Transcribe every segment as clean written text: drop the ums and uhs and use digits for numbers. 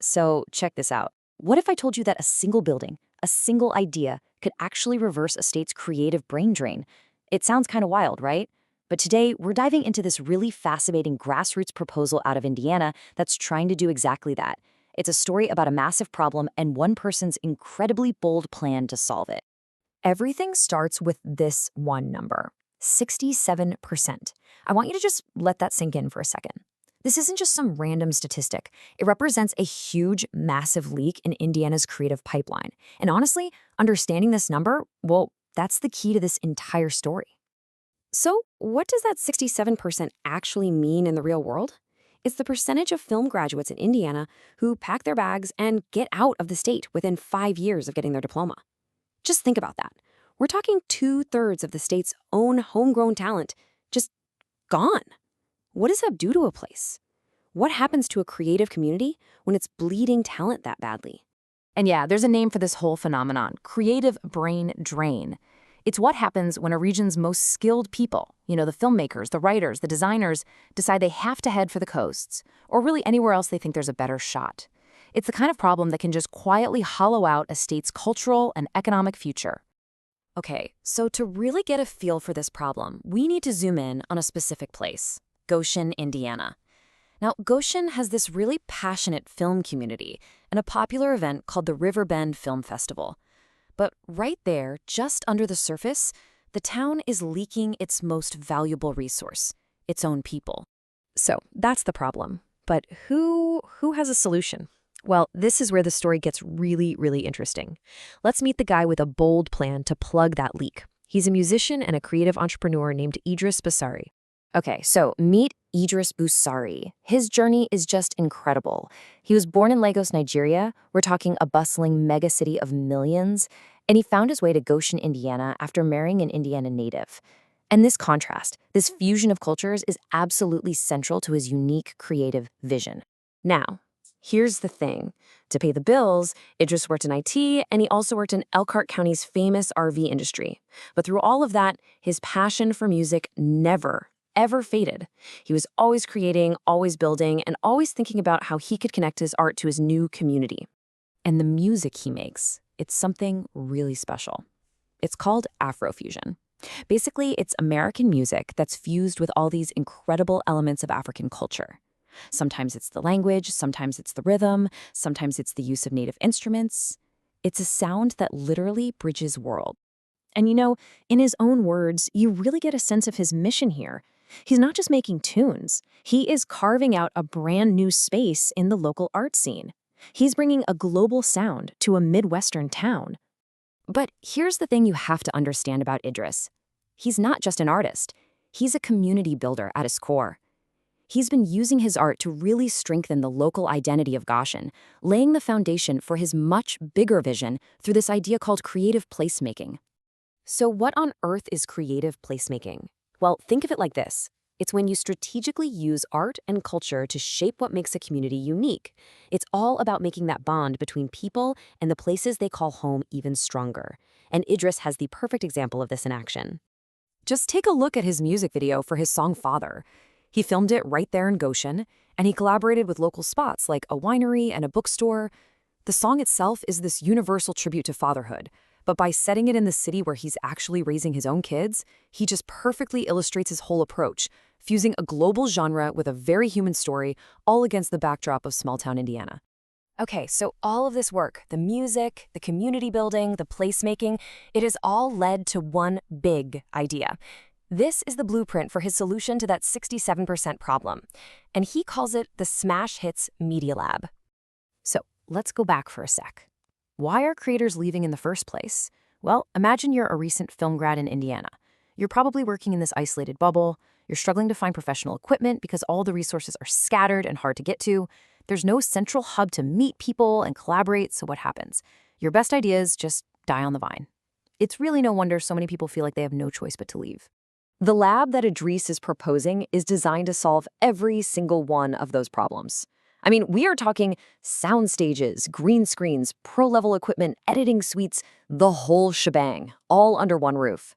So check this out. What if I told you that a single building, a single idea, could actually reverse a state's creative brain drain? It sounds kind of wild, right? But today, we're diving into this really fascinating grassroots proposal out of Indiana that's trying to do exactly that. It's a story about a massive problem and one person's incredibly bold plan to solve it. Everything starts with this one number, 67%. I want you to just let that sink in for a second. This isn't just some random statistic. It represents a huge, massive leak in Indiana's creative pipeline. And honestly, understanding this number, well, that's the key to this entire story. So, what does that 67% actually mean in the real world? It's the percentage of film graduates in Indiana who pack their bags and get out of the state within 5 years of getting their diploma. Just think about that. We're talking 2/3 of the state's own homegrown talent just gone. What does that do to a place? What happens to a creative community when it's bleeding talent that badly? And yeah, there's a name for this whole phenomenon, creative brain drain. It's what happens when a region's most skilled people, the filmmakers, the writers, the designers, decide they have to head for the coasts, or really anywhere else they think there's a better shot. It's the kind of problem that can just quietly hollow out a state's cultural and economic future. Okay, so to really get a feel for this problem, we need to zoom in on a specific place, Goshen, Indiana. Now, Goshen has this really passionate film community and a popular event called the Riverbend Film Festival. But right there, just under the surface, the town is leaking its most valuable resource, its own people. So that's the problem. But who has a solution? Well, this is where the story gets really, really interesting. Let's meet the guy with a bold plan to plug that leak. He's a musician and a creative entrepreneur named Idris Basari. Okay, so meet Idris Busari. His journey is just incredible. He was born in Lagos, Nigeria. We're talking a bustling megacity of millions. And he found his way to Goshen, Indiana after marrying an Indiana native. And this contrast, this fusion of cultures is absolutely central to his unique creative vision. Now, here's the thing. To pay the bills, Idris worked in IT, and he also worked in Elkhart County's famous RV industry. But through all of that, his passion for music never, ever faded. He was always creating, always building, and always thinking about how he could connect his art to his new community. And the music he makes, it's something really special. It's called Afrofusion. Basically, it's American music that's fused with all these incredible elements of African culture. Sometimes it's the language, sometimes it's the rhythm, sometimes it's the use of native instruments. It's a sound that literally bridges worlds. And in his own words, you really get a sense of his mission here. He's not just making tunes. He is carving out a brand new space in the local art scene. He's bringing a global sound to a Midwestern town. But here's the thing you have to understand about Idris. He's not just an artist. He's a community builder at his core. He's been using his art to really strengthen the local identity of Goshen, laying the foundation for his much bigger vision through this idea called creative placemaking. So what on earth is creative placemaking? Well, think of it like this. It's when you strategically use art and culture to shape what makes a community unique. It's all about making that bond between people and the places they call home even stronger. And Idris has the perfect example of this in action. Just take a look at his music video for his song Father. He filmed it right there in Goshen, and he collaborated with local spots like a winery and a bookstore. The song itself is this universal tribute to fatherhood, but by setting it in the city where he's actually raising his own kids, he just perfectly illustrates his whole approach, fusing a global genre with a very human story, all against the backdrop of small-town Indiana. Okay, so all of this work, the music, the community building, the placemaking, it has all led to one big idea. This is the blueprint for his solution to that 67% problem, and he calls it the Smash Hitz Media Lab. So let's go back for a sec. Why are creators leaving in the first place? Well, imagine you're a recent film grad in Indiana. You're probably working in this isolated bubble. You're struggling to find professional equipment because all the resources are scattered and hard to get to. There's no central hub to meet people and collaborate, so what happens? Your best ideas just die on the vine. It's really no wonder so many people feel like they have no choice but to leave. The lab that Idris is proposing is designed to solve every single one of those problems. I mean, we are talking sound stages, green screens, pro-level equipment, editing suites, the whole shebang, all under one roof.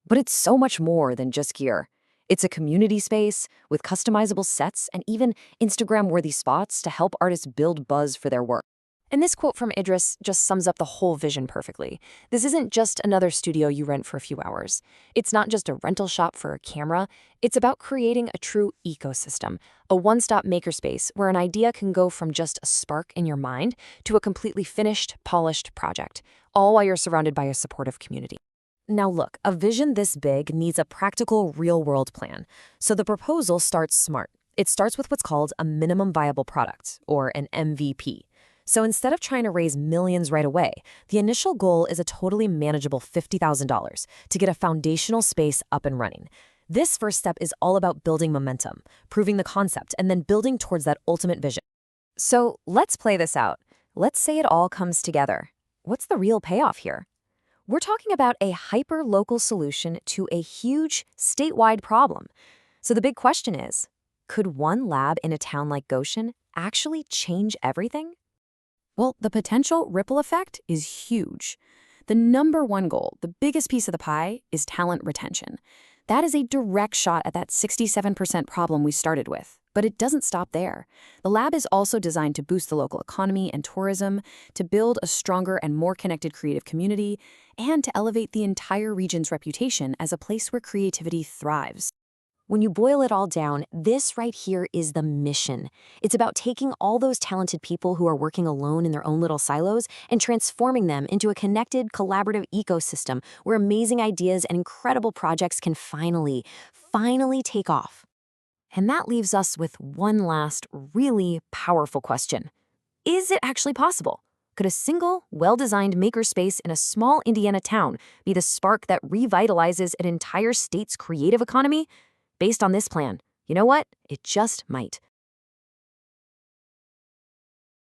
But it's so much more than just gear. It's a community space with customizable sets and even Instagram-worthy spots to help artists build buzz for their work. And this quote from Idris just sums up the whole vision perfectly. This isn't just another studio you rent for a few hours. It's not just a rental shop for a camera. It's about creating a true ecosystem, a one-stop makerspace where an idea can go from just a spark in your mind to a completely finished, polished project, all while you're surrounded by a supportive community. Now look, a vision this big needs a practical, real-world plan. So the proposal starts smart. It starts with what's called a minimum viable product, or an MVP. So instead of trying to raise millions right away, the initial goal is a totally manageable $50,000 to get a foundational space up and running. This first step is all about building momentum, proving the concept, and then building towards that ultimate vision. So let's play this out. Let's say it all comes together. What's the real payoff here? We're talking about a hyper-local solution to a huge statewide problem. So the big question is, could one lab in a town like Goshen actually change everything? Well, the potential ripple effect is huge. The number one goal, the biggest piece of the pie, is talent retention. That is a direct shot at that 67% problem we started with. But it doesn't stop there. The lab is also designed to boost the local economy and tourism, to build a stronger and more connected creative community, and to elevate the entire region's reputation as a place where creativity thrives. When you boil it all down, this right here is the mission. It's about taking all those talented people who are working alone in their own little silos and transforming them into a connected, collaborative ecosystem where amazing ideas and incredible projects can finally take off. And that leaves us with one last, really powerful question. Is it actually possible? Could a single, well-designed makerspace in a small Indiana town be the spark that revitalizes an entire state's creative economy? Based on this plan, you know what? It just might.